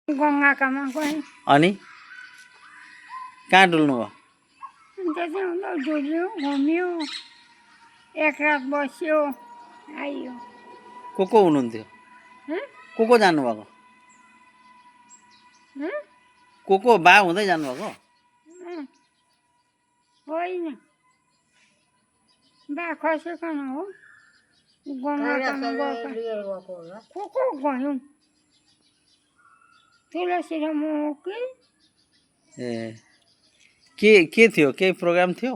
गङ्गाकामा गएँ अनि कहाँ डुल्नुभयो? त्यति हुँदा डुल्यो घुम्यो एक रात बस्यो आइयो। को हुनुहुन्थ्यो? को जानुभएको? को बा हुँदै जानुभएको? होइन बा खसेकन हो गङ्गाकामा गएको। को गयौँ तुलसी र म कि के थियो? केही प्रोग्राम थियो?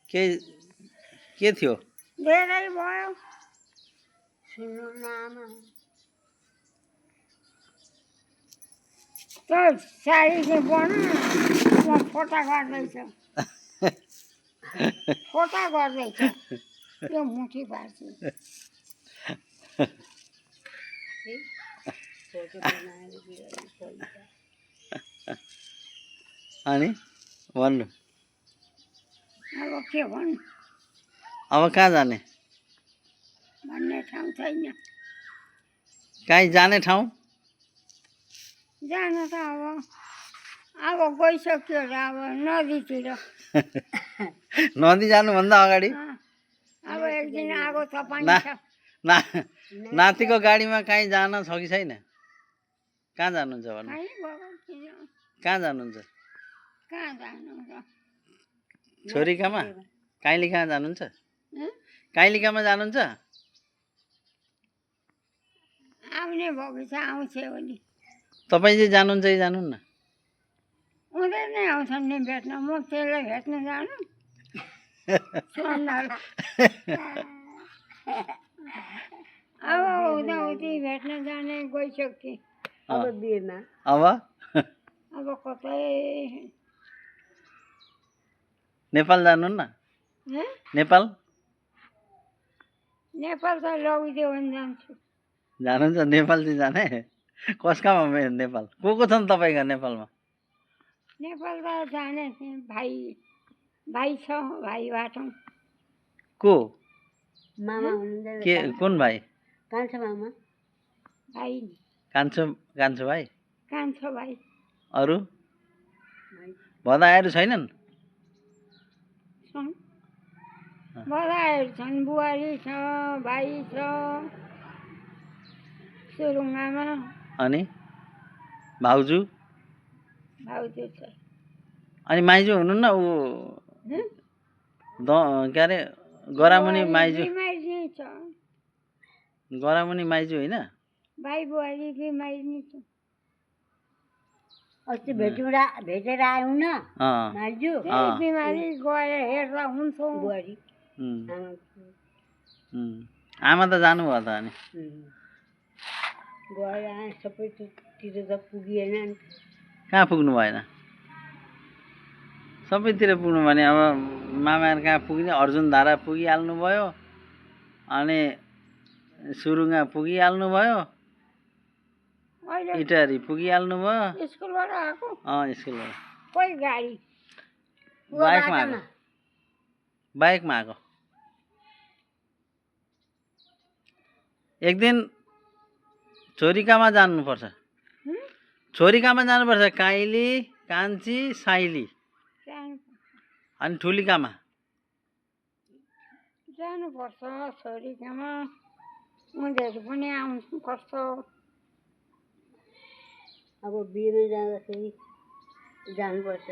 के थियो? धेरै भयो सुन्नु नाम त्यो साडी चाहिँ बनाऊ म फोटा गर्दैछ फोटा गर्दैछ त्यो मुठी पार्छु अनि भन्नु अब के भन्नु अब कहाँ जाने? भन्ने ठाउँ छैन। कहीँ जाने ठाउँ? जान त अब गइसक्यो र अब नदीतिर नदी जानुभन्दा अगाडि अब एक दिन आगो तपाईँ नातिको गाडीमा कहीँ जान छ कि छैन? कहाँ जानुहुन्छ भन्नु? कहाँ जानुहुन्छ? छोरीकामा काइलिकामा जानुहुन्छ? काइलिकामा जानुहुन्छ? आउने भएको छ आउँछ भने तपाईँ चाहिँ जानुहुन्छ कि जानुहुन्न? उनीहरू नै आउँछन् नि भेट्न म त्यसलाई भेट्न जानु अब उताउति भेट्न जाने गइसके अब बिहेमा अब कतै नेपाल जानुहुन्न? नेपाल त लगिदियो भने जान्छु। जानुहुन्छ? नेपाल चाहिँ जाने कसकामा नेपाल? को छन् तपाईँका नेपालमा? नेपाल त जाने भाइ छ भाइबाट को मामा के कुन भाइ? कान्छो मामा भाइ कान्छो भाइ? कान्छो भाइ अरू भदाइहरू छैनन्? भदाइहरू छन् बुहारी छ भाइ छ सुरुङ्गामा। अनि भाउजू छ। अनि माइजू हुनुहुन्न? ऊ के अरे गरामुनि माइजू गरामुनि माइजू होइन? भाइ बुहारी बिमारी छ। अस्ति भेटेर आयौँ न माइजू बिमारी गएर हेर्दा हुन्छ बुहारी। आमा त जानुभयो त अनि गएर आएँ सबैतिर त पुगिएन। कहाँ पुग्नु भएन? सबैतिर पुग्नु भने अब मामाहरू कहाँ पुगिने? अर्जुनधारा पुगिहाल्नु भयो अनि सुरुङ्गा पुगिहाल्नु भयो इटहरी पुगिहाल्नु भयो। स्कुलबाट आएको? स्कुलबाट। कोही गाडी बाइकमा आएको। एक दिन छोरीकामा जानुपर्छ। छोरीकामा जानुपर्छ। काइली कान्छी साइली अनि ठुलीकामा जानुपर्छ। छोरीकामा उनीहरू पनि आउनुपर्छ। अब बिहेमा जाँदाखेरि जानुपर्छ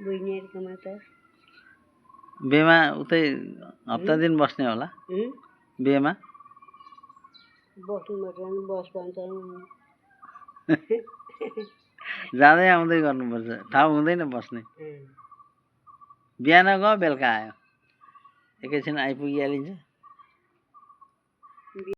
बहिनीहरूकोमा त। बिहेमा उतै हप्ता दिन बस्ने होला? बिहेमा बस्नुपर्छ बस भन्छ जाँदै आउँदै गर्नुपर्छ। ठाउँ हुँदैन बस्ने। बिहान गयो बेलुका आयो एकैछिन आइपुगिहालिन्छ।